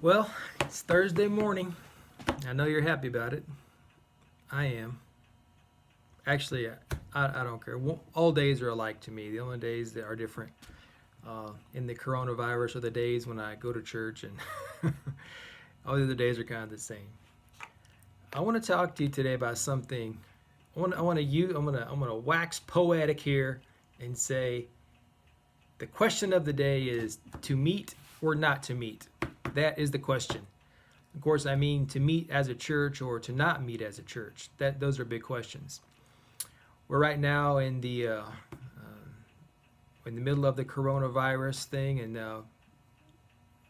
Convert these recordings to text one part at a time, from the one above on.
Well, it's Thursday morning. I know you're happy about it. I am. Actually, I don't care. All days are alike to me. The only days that are different in the coronavirus are the days when I go to church, and all the other days are kind of the same. I want to talk to you today about something. I'm gonna wax poetic here and say the question of the day is to meet or not to meet. That is the question. Of course, I mean to meet as a church or to not meet as a church. Those are big questions. We're right now in the middle of the coronavirus thing, and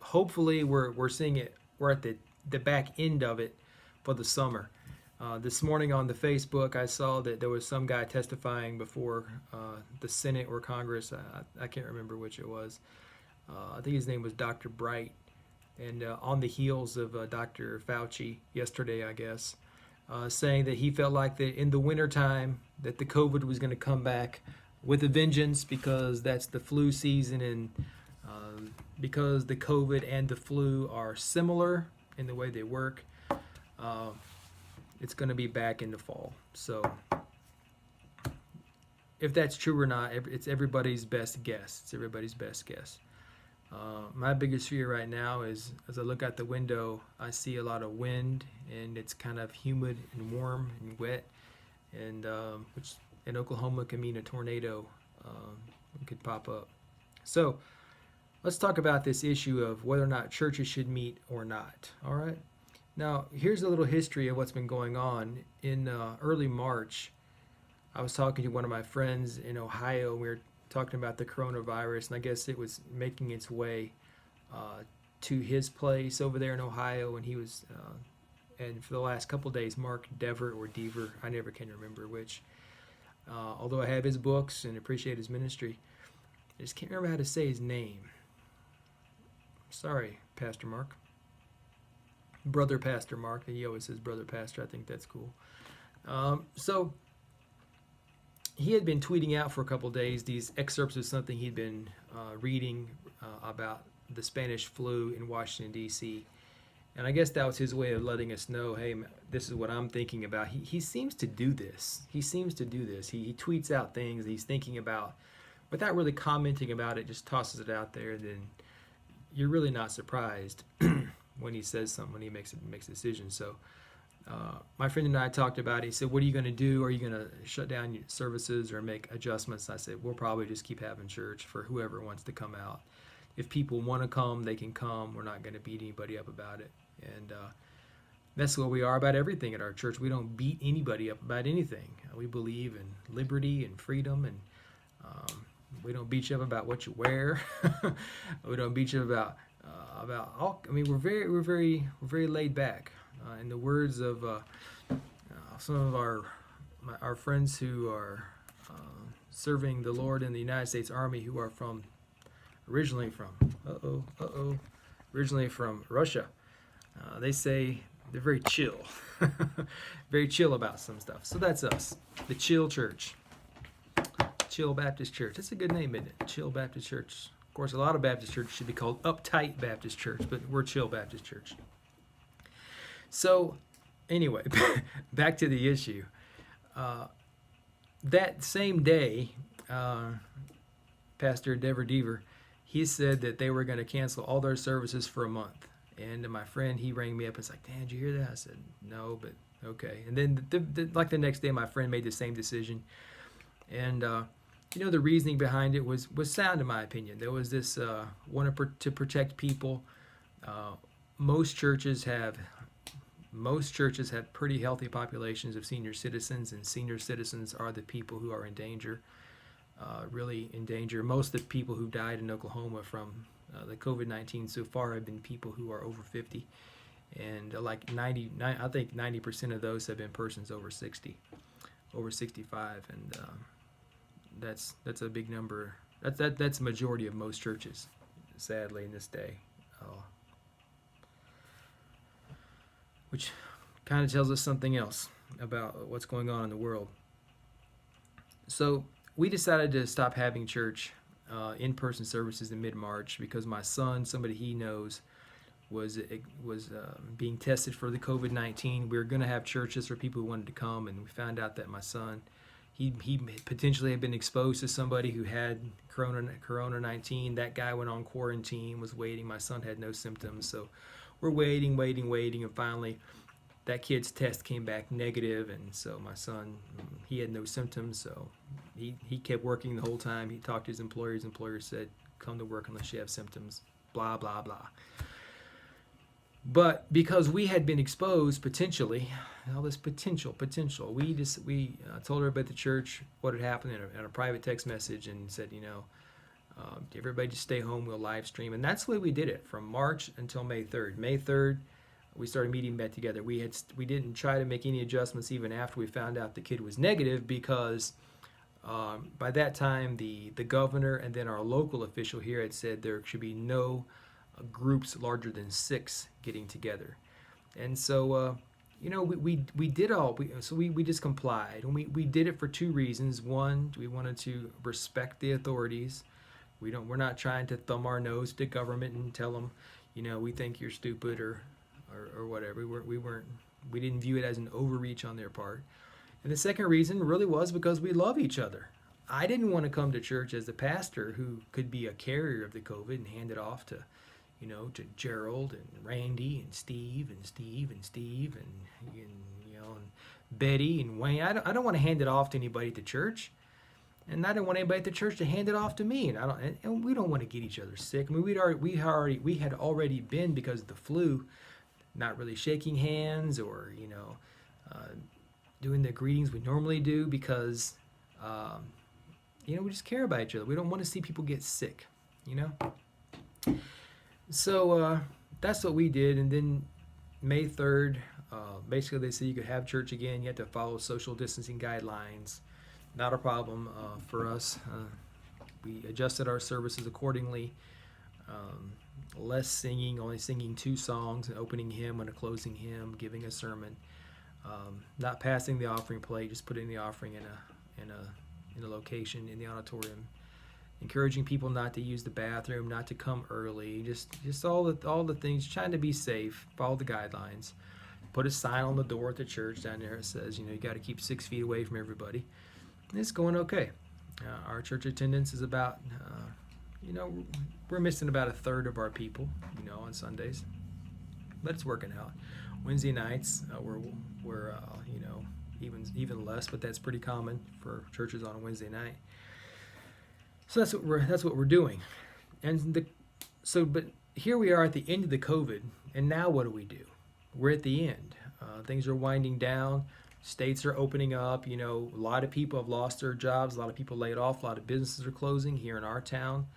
hopefully we're seeing it. We're at the back end of it for the summer. This morning on the Facebook, I saw that there was some guy testifying before the Senate or Congress. I can't remember which it was. I think his name was Dr. Bright, and on the heels of Dr. Fauci yesterday, I guess, saying that he felt like that in the wintertime that the COVID was going to come back with a vengeance because that's the flu season, and because the COVID and the flu are similar in the way they work, uh, it's going to be back in the fall. So if that's true or not, it's everybody's best guess. It's everybody's best guess. My biggest fear right now is as I look out the window, I see a lot of wind and it's kind of humid and warm and wet, and which in Oklahoma can mean a tornado could pop up. So let's talk about this issue of whether or not churches should meet or not. All right. Now, here's a little history of what's been going on. In early March, I was talking to one of my friends in Ohio. We were talking about the coronavirus, and I guess it was making its way uh, to his place over there in Ohio, and he was, and for the last couple of days, Mark Dever or Dever, I never can remember which. Although I have his books and appreciate his ministry, I just can't remember how to say his name. Sorry, Pastor Mark. Brother Pastor Mark. He always says Brother Pastor. I think that's cool. So he had been tweeting out for a couple of days these excerpts of something he'd been reading about the Spanish flu in Washington, D.C. And I guess that was his way of letting us know, hey, this is what I'm thinking about. He seems to do this. He seems to do this. He tweets out things he's thinking about without really commenting about it, just tosses it out there. Then you're really not surprised when he says something, when he makes a decision. So my friend and I talked about it. He said, what are you going to do? Are you going to shut down your services or make adjustments? I said, we'll probably just keep having church for whoever wants to come out. If people want to come, they can come. We're not going to beat anybody up about it. And that's what we are about everything at our church. We don't beat anybody up about anything. We believe in liberty and freedom, and we don't beat you up about what you wear. We don't beat you about all. I mean, we're very laid back. In the words of some of our friends who are serving the Lord in the United States Army, who are originally from originally from Russia, they say they're very chill, very chill about some stuff. So that's us, the Chill Church, Chill Baptist Church. That's a good name, isn't it? Chill Baptist Church. Of course, a lot of Baptist churches should be called Uptight Baptist Church, but we're Chill Baptist Church. So, anyway, back to the issue. Uh, that same day, Pastor Dever, he said that they were going to cancel all their services for a month. And my friend, he rang me up and was like, Dan, did you hear that? I said, no, but okay. And then like the next day, my friend made the same decision. And, the reasoning behind it was sound in my opinion. There was this wanted to protect people. Uh, most churches have pretty healthy populations of senior citizens, and senior citizens are the people who are in danger, really in danger. Most of the people who died in Oklahoma from the COVID-19 so far have been people who are over 50, and like 99, I think 90% of those have been persons over 60, over 65, and that's a big number. That's the majority of most churches, sadly, in this day. Which kind of tells us something else about what's going on in the world. So we decided to stop having church in-person services in mid-March because my son, somebody he knows, was being tested for the COVID-19. We were going to have churches for people who wanted to come, and we found out that my son, he potentially had been exposed to somebody who had Corona-19. That guy went on quarantine, was waiting. My son had no symptoms, so we're waiting, and finally that kid's test came back negative, and so my son, he had no symptoms, so he kept working the whole time. He talked to his employer. His employer said, come to work unless you have symptoms, blah, blah, blah. But because we had been exposed potentially, all this potential, we told everybody at the church what had happened in a private text message, and said, everybody just stay home, we'll live stream. And that's the way we did it from March until May 3rd. May 3rd, we started meeting back together. We didn't try to make any adjustments even after we found out the kid was negative, because by that time the governor and then our local official here had said there should be no groups larger than 6 getting together. And so we did all, we just complied, and we did it for 2 reasons. One, we wanted to respect the authorities. We're not trying to thumb our nose to government and tell them, we think you're stupid or whatever. We didn't view it as an overreach on their part. And the second reason really was because we love each other. I didn't want to come to church as a pastor who could be a carrier of the COVID and hand it off to Gerald and Randy and Steve and Betty and Wayne. I don't want to hand it off to anybody at the church, and I don't want anybody at the church to hand it off to me. And we don't want to get each other sick. I mean, we had already been, because of the flu, not really shaking hands or doing the greetings we normally do, because we just care about each other. We don't want to see people get sick. So that's what we did. And then May 3rd, basically they said you could have church again. You had to follow social distancing guidelines. Not a problem for us. We adjusted our services accordingly. Less singing, only singing 2 songs, an opening hymn and a closing hymn, giving a sermon. Not passing the offering plate, just putting the offering in a location in the auditorium. Encouraging people not to use the bathroom, not to come early, just all the things, trying to be safe, follow the guidelines. Put a sign on the door at the church down there that says, you got to keep 6 feet away from everybody. And it's going okay. Our church attendance is about, we're missing about 1/3 of our people, on Sundays, but it's working out. Wednesday nights, we're even less, but that's pretty common for churches on a Wednesday night. So that's what we're doing. But here we are at the end of the COVID, and now what do? We're at the end. Things are winding down. States are opening up. A lot of people have lost their jobs. A lot of people laid off. A lot of businesses are closing here in our town.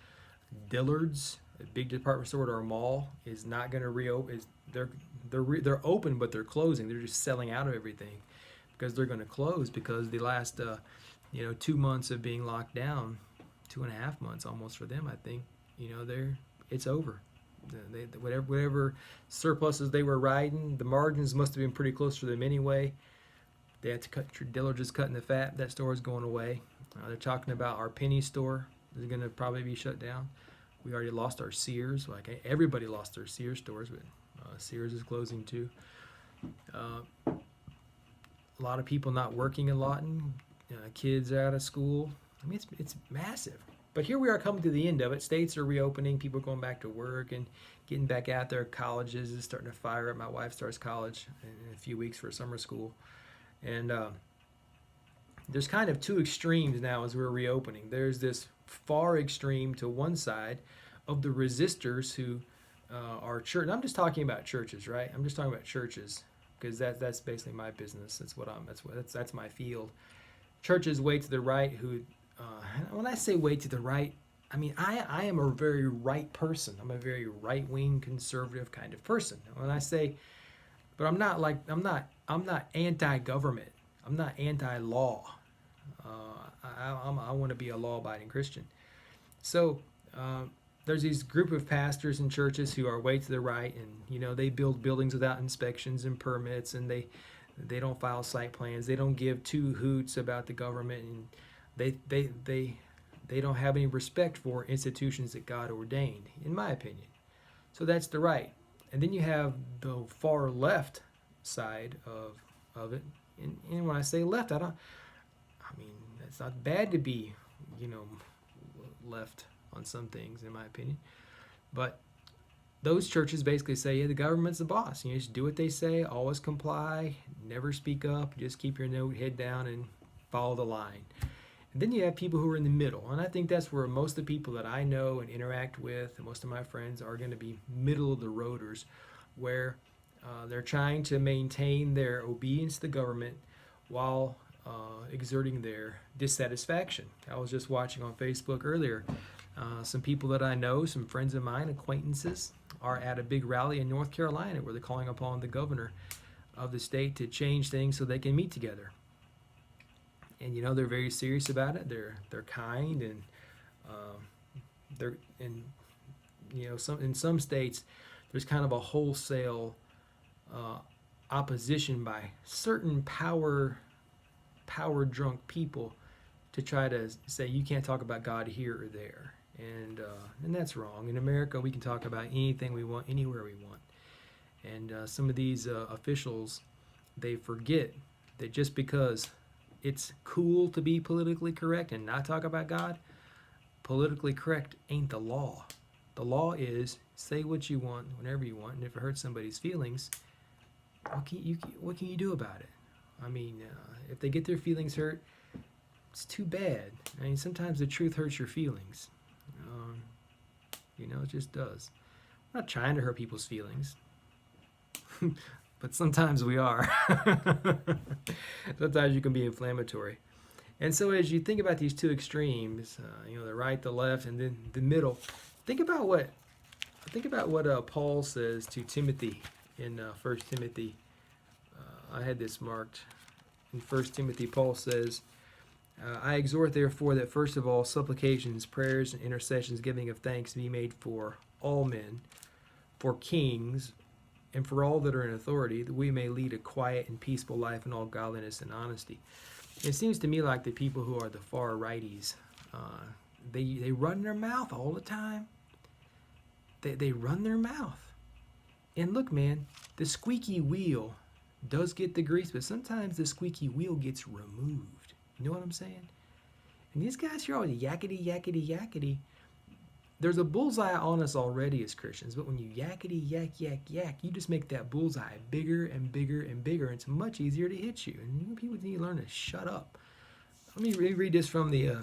Dillard's, a big department store at our mall, is not going to reopen. They're open, but they're closing. They're just selling out of everything because they're going to close, because the last 2 months of being locked down, 2.5 months almost for them, I think, it's over. Whatever surpluses they were riding, the margins must have been pretty close for them anyway. They had to cut. Dillard's is cutting the fat. That store is going away. They're talking about our Penny store is going to probably be shut down. We already lost our Sears. Like, everybody lost their Sears stores, but Sears is closing too. A lot of people not working in Lawton. Kids are out of school. I mean, it's massive. But here we are coming to the end of it. States are reopening. People are going back to work and getting back out there. Colleges is starting to fire up. My wife starts college in a few weeks for summer school. And there's kind of 2 extremes now as we're reopening. There's this far extreme to one side of the resistors who are church. I'm just talking about churches, right? I'm just talking about churches, because that's basically my business. That's my field. Churches way to the right who, when I say way to the right, I mean I am a very right person. I'm a very right-wing conservative kind of person. When I say, but I'm not anti-government. I'm not anti-law. I want to be a law-abiding Christian. So there's these group of pastors and churches who are way to the right, and they build buildings without inspections and permits, and they don't file site plans. They don't give 2 hoots about the government, and they don't have any respect for institutions that God ordained, in my opinion. So that's the right. And then you have the far left side of it. And when I say left, I mean, it's not bad to be, you know, left on some things, in my opinion. But those churches basically say, yeah, the government's the boss. You just do what they say, always comply, never speak up, just keep your head down and follow the line. And then you have people who are in the middle. And I think that's where most of the people that I know and interact with, and most of my friends, are going to be middle of the roaders, where they're trying to maintain their obedience to the government while exerting their dissatisfaction. I was just watching on Facebook earlier. Some people that I know, some friends of mine, acquaintances, are at a big rally in North Carolina where they're calling upon the governor of the state to change things so they can meet together. And you know, they're very serious about it. They're kind, and you know, in some states there's kind of a wholesale opposition by certain power drunk people to try to say you can't talk about God here or there, and that's wrong. In America, we can talk about anything we want, anywhere we want. And some of these officials, they forget that just because it's cool to be politically correct and not talk about God, politically correct ain't the law. The law is say what you want whenever you want, and if it hurts somebody's feelings, what can you do about it? I mean, if they get their feelings hurt, it's too bad. I mean, sometimes the truth hurts your feelings. You know, it just does. I'm not trying to hurt people's feelings, but sometimes we are. Sometimes you can be inflammatory. And so as you think about these two extremes, you know, the right, the left, and then the middle, think about what Paul says to Timothy in 1 Timothy. I had this marked. In 1 Timothy, Paul says, I exhort therefore that first of all supplications, prayers, and intercessions, giving of thanks be made for all men, for kings, and for all that are in authority, that we may lead a quiet and peaceful life in all godliness and honesty. It seems to me like the people who are the far righties, they run their mouth all the time. They run their mouth. And look, man, the squeaky wheel does get the grease, but sometimes the squeaky wheel gets removed. You know what I'm saying? And these guys here are always yakety, yakety, yakety. There's a bullseye on us already as Christians, but when you yakety, yak, yak, yak, you just make that bullseye bigger and bigger and bigger, and it's much easier to hit you. And you know, people need to learn to shut up. Let me read this from the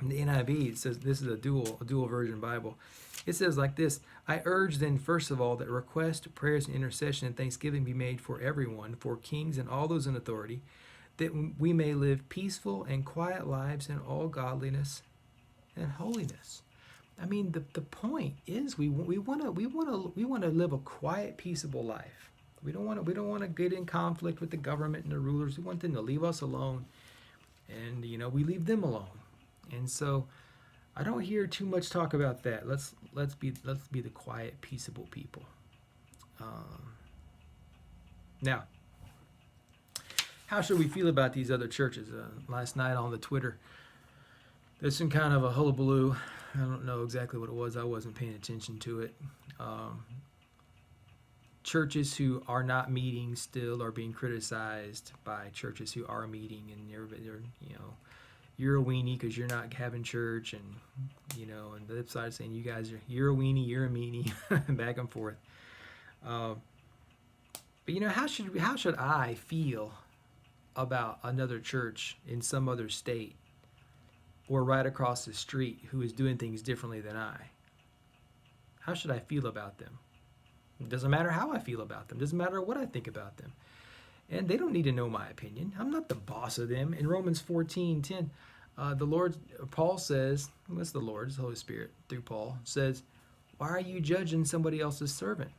NIV. It says, this is a dual version Bible. It says like this: I urge then, first of all, that request, prayers, and intercession and thanksgiving be made for everyone, for kings and all those in authority, that we may live peaceful and quiet lives in all godliness and holiness. I mean, the point is we want to live a quiet, peaceable life. We don't want to get in conflict with the government and the rulers. We want them to leave us alone, and you know, we leave them alone. And so I don't hear too much talk about that. Let's be the quiet, peaceable people. Now, how should we feel about these other churches? Last night on the Twitter, there's some kind of a hullabaloo. I don't know exactly what it was. I wasn't paying attention to it. Churches who are not meeting still are being criticized by churches who are meeting, and they're you know, you're a weenie because you're not having church, and you know, and the other side is saying you're a weenie, you're a meanie, back and forth. But you know, how should I feel about another church in some other state or right across the street who is doing things differently than I? How should I feel about them? It doesn't matter how I feel about them. It doesn't matter what I think about them. And they don't need to know my opinion. I'm not the boss of them. In Romans 14:10, Paul says, what's the Lord? It's the Holy Spirit through Paul, says, why are you judging somebody else's servant?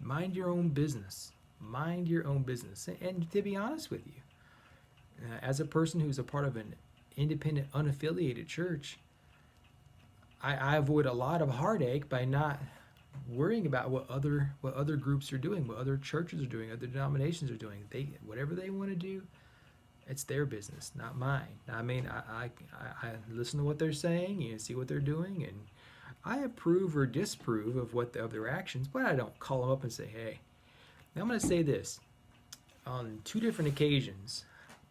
Mind your own business. Mind your own business. And to be honest with you, as a person who's a part of an independent, unaffiliated church, I avoid a lot of heartache by not worrying about what other groups are doing, what other churches are doing, other denominations are doing. Whatever they want to do, it's their business, not mine. I mean, I listen to what they're saying, see what they're doing, and I approve or disapprove of their actions, but I don't call them up and say, "Hey." Now I'm going to say this: on 2 different occasions,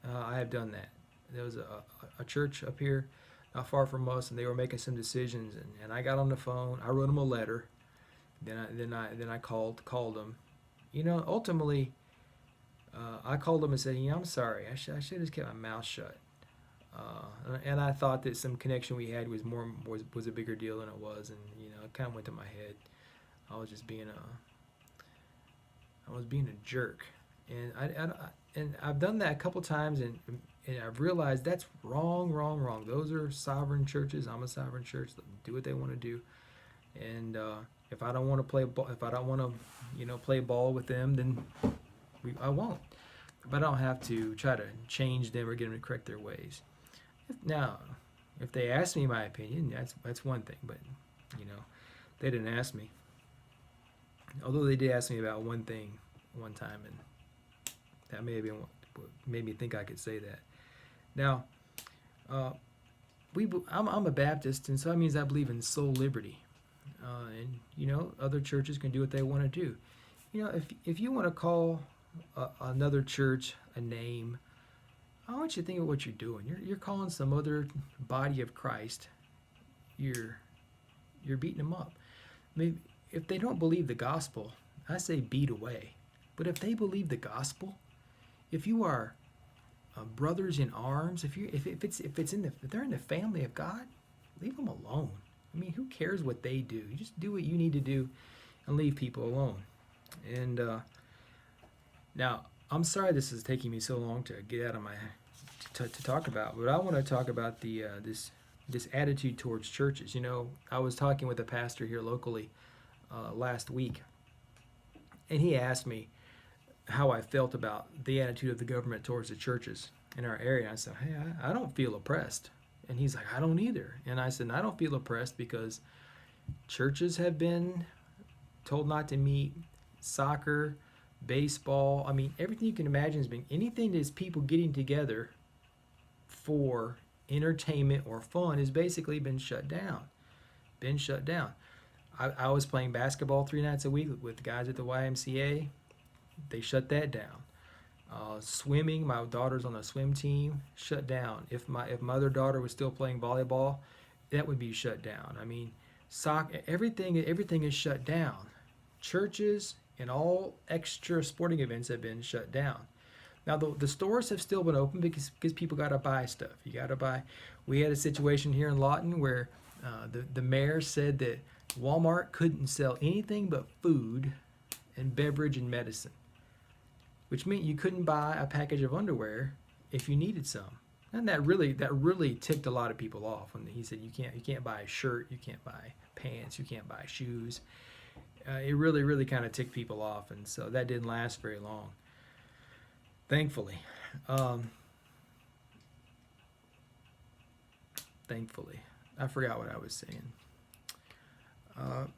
I have done that. There was a church up here, not far from us, and they were making some decisions, and I got on the phone. I wrote them a letter. Then I called them. Ultimately, I called them and said, I'm sorry. I should have just kept my mouth shut. And I thought that some connection we had was a bigger deal than it was, and it kind of went to my head. I was just being a jerk, and I've done that a couple times, and I've realized that's wrong. Those are sovereign churches. I'm a sovereign church. Let them do what they want to do, and if I don't want to play ball, if I don't want to play ball with them, then I won't. But I don't have to try to change them or get them to correct their ways. If they ask me my opinion, that's one thing. But they didn't ask me. Although they did ask me about one thing one time, and that may have been what made me think I could say that. Now, I'm a Baptist, and so that means I believe in soul liberty. And other churches can do what they want to do. If you want to call another church a name, I want you to think of what you're doing. You're calling some other body of Christ. You're beating them up. Maybe if they don't believe the gospel, I say beat away. But if they believe the gospel, if you are brothers in arms, if they're in the family of God, leave them alone. I mean, who cares what they do? You just do what you need to do, and leave people alone. And now, I'm sorry this is taking me so long to get out of my to talk about, but I want to talk about the this attitude towards churches. I was talking with a pastor here locally last week, and he asked me how I felt about the attitude of the government towards the churches in our area. I said, hey, I don't feel oppressed. And he's like, I don't either. And I said, I don't feel oppressed because churches have been told not to meet. Soccer, baseball, I mean, everything you can imagine has been anything that's people getting together for entertainment or fun has basically been shut down. I was playing basketball 3 nights a week with guys at the YMCA. They shut that down. Swimming, my daughter's on a swim team, shut down. If my other daughter was still playing volleyball, that would be shut down. I mean, soccer, everything is shut down. Churches and all extra sporting events have been shut down. Now the stores have still been open because people got to buy stuff. You got to buy. We had a situation here in Lawton where the mayor said that Walmart couldn't sell anything but food and beverage and medicine, which meant you couldn't buy a package of underwear if you needed some. And that really ticked a lot of people off when he said you can't buy a shirt, you can't buy pants, you can't buy shoes. It really kind of ticked people off, and so that didn't last very long, thankfully. Thankfully, I forgot what I was saying.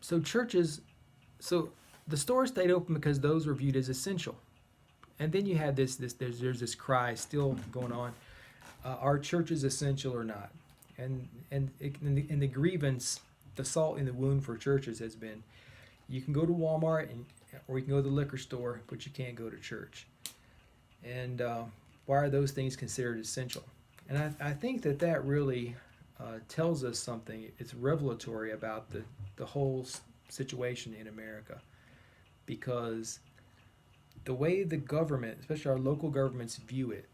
So the stores stayed open because those were viewed as essential. And then you had there's this cry still going on, are churches essential or not? And the grievance, the salt in the wound for churches has been, you can go to Walmart or you can go to the liquor store, but you can't go to church. And why are those things considered essential? And I think that really tells us something. It's revelatory about the whole situation in America, because the way the government, especially our local governments, view it,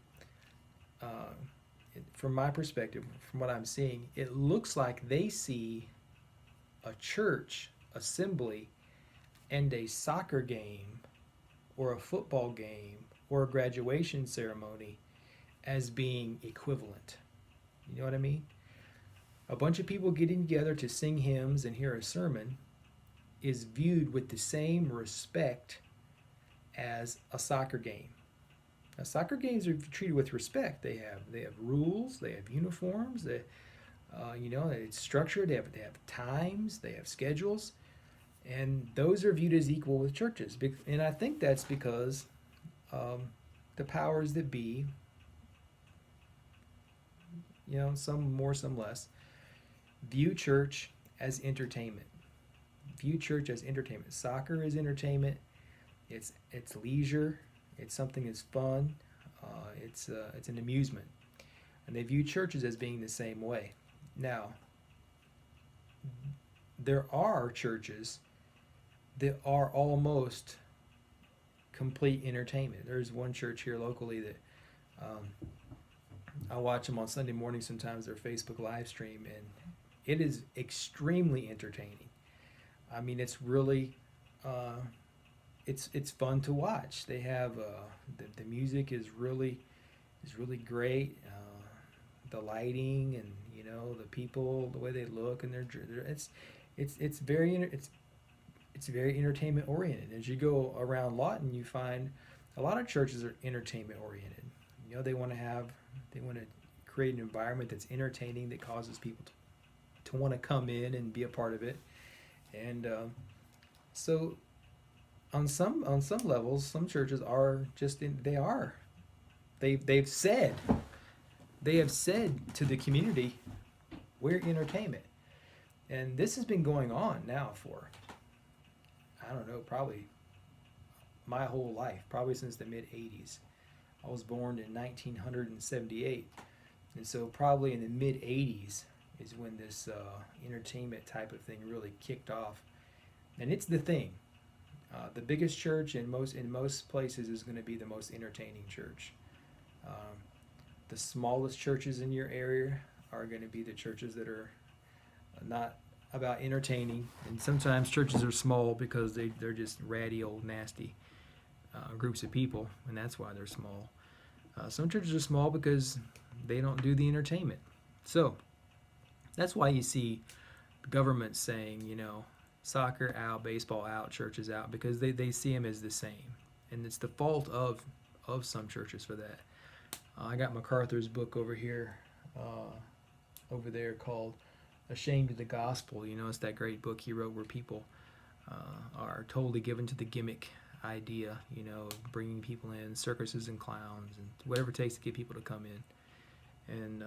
from my perspective, from what I'm seeing, it looks like they see a church assembly and a soccer game or a football game or a graduation ceremony as being equivalent. You know what I mean? A bunch of people getting together to sing hymns and hear a sermon is viewed with the same respect as a soccer game. Now, soccer games are treated with respect. They have rules, they have uniforms, it's structured, they have times, they have schedules, and those are viewed as equal with churches. And I think that's because the powers that be, some more, some less, view church as entertainment. View church as entertainment. Soccer is entertainment. It's leisure. It's something that's fun. It's an amusement, and they view churches as being the same way. Now, there are churches that are almost complete entertainment. There's one church here locally that I watch them on Sunday morning. Sometimes their Facebook live stream, and it is extremely entertaining. I mean, it's really it's fun to watch. They have the music is really great. The lighting and the people, the way they look, and it's very it's very entertainment oriented. As you go around Lawton, you find a lot of churches are entertainment oriented. They want to create an environment that's entertaining, that causes people to want to come in and be a part of it. And so on some levels, some churches are they've said to the community, we're entertainment. And this has been going on now for, I don't know, probably my whole life, probably since the mid 80s. I was born in 1978, and so probably in the mid 80s is when this entertainment type of thing really kicked off. And it's the thing. The biggest church in most places is going to be the most entertaining church. The smallest churches in your area are going to be the churches that are not about entertaining. And sometimes churches are small because they're just ratty, old, nasty groups of people, and that's why they're small. Some churches are small because they don't do the entertainment. So that's why you see the government saying, soccer out, baseball out, churches out, because they see them as the same. And it's the fault of some churches for that. I got MacArthur's book over here, over there, called Ashamed of the Gospel. It's that great book he wrote where people are totally given to the gimmick idea, bringing people in, circuses and clowns and whatever it takes to get people to come in. And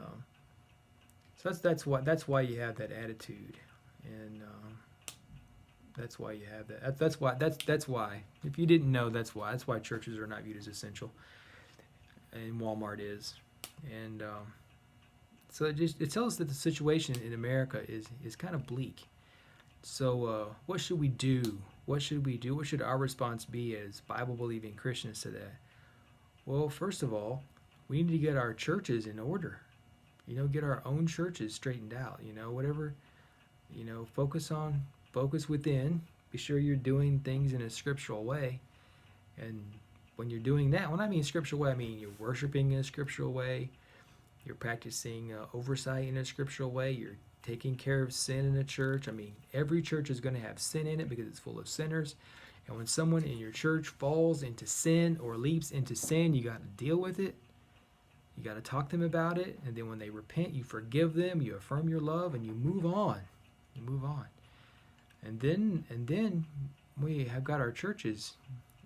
so that's why you have that attitude. And that's why you have that. That's why. If you didn't know, that's why. That's why churches are not viewed as essential, and Walmart is. And so it tells us that the situation in America is kind of bleak. So what should we do? What should we do? What should our response be as Bible-believing Christians to that? Well, first of all, we need to get our churches in order. Get our own churches straightened out. Whatever. Focus within. Be sure you're doing things in a scriptural way. And when you're doing that, when I mean scriptural way, I mean you're worshiping in a scriptural way. You're practicing oversight in a scriptural way. You're taking care of sin in a church. I mean, every church is going to have sin in it because it's full of sinners. And when someone in your church falls into sin or leaps into sin, you got to deal with it. You got to talk to them about it. And then when they repent, you forgive them, you affirm your love, and you move on. And then we have got our churches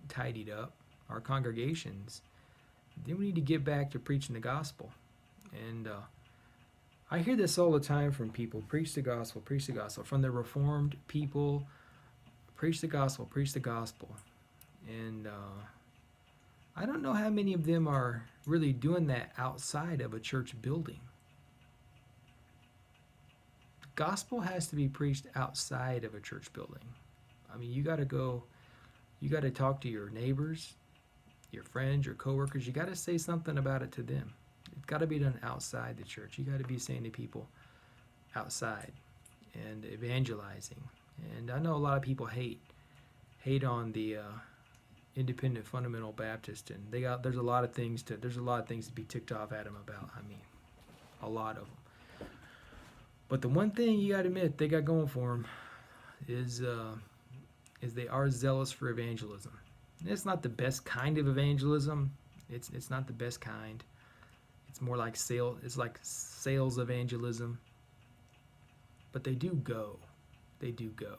tidied up, our congregations. Then we need to get back to preaching the gospel. And I hear this all the time from people: preach the gospel, preach the gospel. From the Reformed people, preach the gospel, preach the gospel. And I don't know how many of them are really doing that outside of a church building. The gospel has to be preached outside of a church building. I mean, you got to talk to your neighbors, your friends, your coworkers. You got to say something about it to them. It's got to be done outside the church. You got to be saying to people outside and evangelizing. And I know a lot of people hate on the Independent Fundamental Baptist, and there's a lot of things to be ticked off at them about. I mean, a lot of them. But the one thing you got to admit they got going for them is they are zealous for evangelism. It's not the best kind of evangelism. It's not the best kind. It's more like it's like sales evangelism. But they do go. They do go.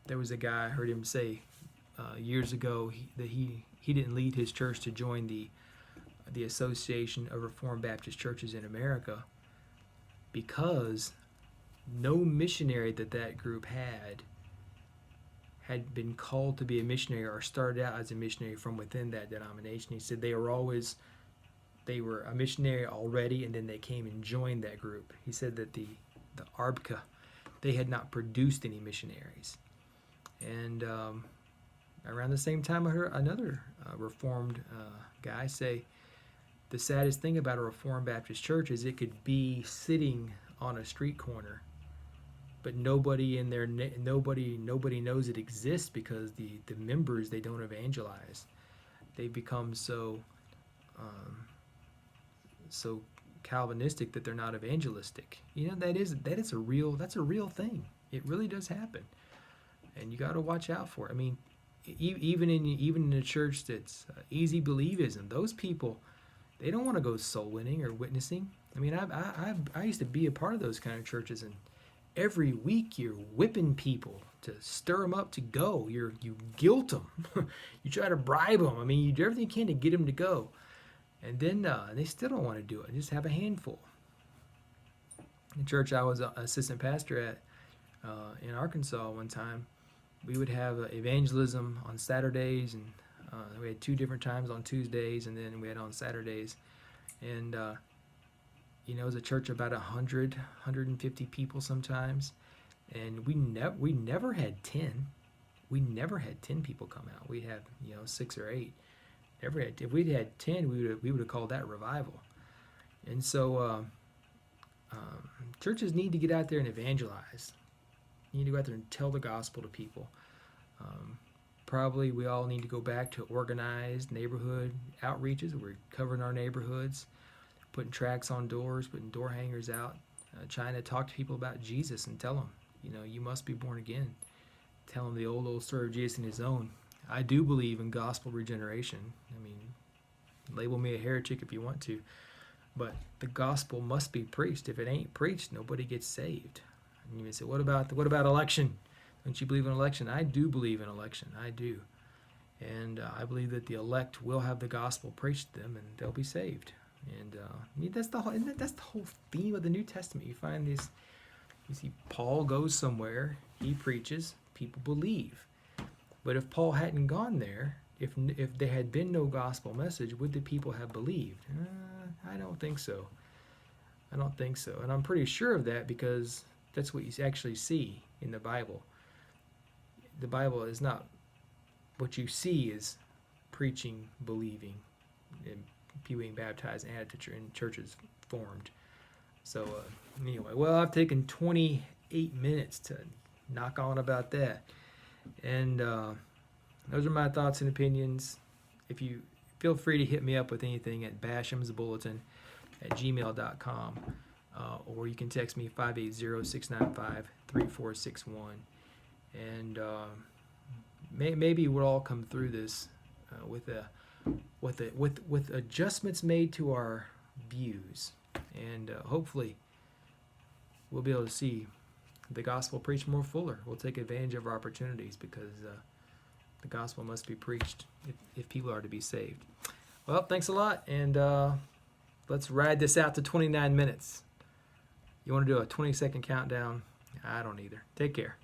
There was a guy, I heard him say years ago that he didn't lead his church to join the Association of Reformed Baptist Churches in America because no missionary that group had been called to be a missionary or started out as a missionary from within that denomination. He said they were a missionary already, and then they came and joined that group. He said that the Arbka, they had not produced any missionaries. And around the same time, I heard another Reformed guy say, the saddest thing about a Reformed Baptist church is it could be sitting on a street corner, but nobody in there, nobody knows it exists because the members, they don't evangelize. They become so Calvinistic that they're not evangelistic. That's a real thing. It really does happen, and you got to watch out for it. I mean, even in a church that's easy believism, those people, they don't want to go soul winning or witnessing. I mean, I used to be a part of those kind of churches, and every week you're whipping people to stir them up to go. You guilt them. You try to bribe them. I mean, you do everything you can to get them to go. And then they still don't want to do it. Just have a handful. The church I was an assistant pastor at in Arkansas one time, we would have evangelism on Saturdays, and we had 2 different times on Tuesdays, and then we had on Saturdays. And it was a church of about 150 people sometimes, and we never had 10. We never had 10 people come out. We'd have 6 or 8. Never had. If we'd had 10, we would have called that revival. And so churches need to get out there and evangelize. You need to go out there and tell the gospel to people. Probably we all need to go back to organized neighborhood outreaches. We're covering our neighborhoods, putting tracts on doors, putting door hangers out, trying to talk to people about Jesus and tell them, you must be born again. Tell them the old story of Jesus and his own. I do believe in gospel regeneration. I mean, label me a heretic if you want to, but the gospel must be preached. If it ain't preached, nobody gets saved. And you may say, what about election? Don't you believe in election? I do believe in election. I do. And I believe that the elect will have the gospel preached to them, and they'll be saved. And that's the whole theme of the New Testament. You find this. You see, Paul goes somewhere, he preaches, people believe. But if Paul hadn't gone there, if there had been no gospel message, would the people have believed? I don't think so. And I'm pretty sure of that because that's what you actually see in the Bible. The Bible is not what you see is preaching, believing, and people being baptized and added to churches formed. So anyway, I've taken 28 minutes to knock on about that. And those are my thoughts and opinions. If you feel free to hit me up with anything at bashamsbulletin@gmail.com, or you can text me 580-695-3461. And maybe we'll all come through this with adjustments made to our views, and hopefully we'll be able to see the gospel preached more fuller. We'll take advantage of our opportunities because the gospel must be preached if people are to be saved. Well, thanks a lot, and let's ride this out to 29 minutes. You want to do a 20-second countdown? I don't either. Take care.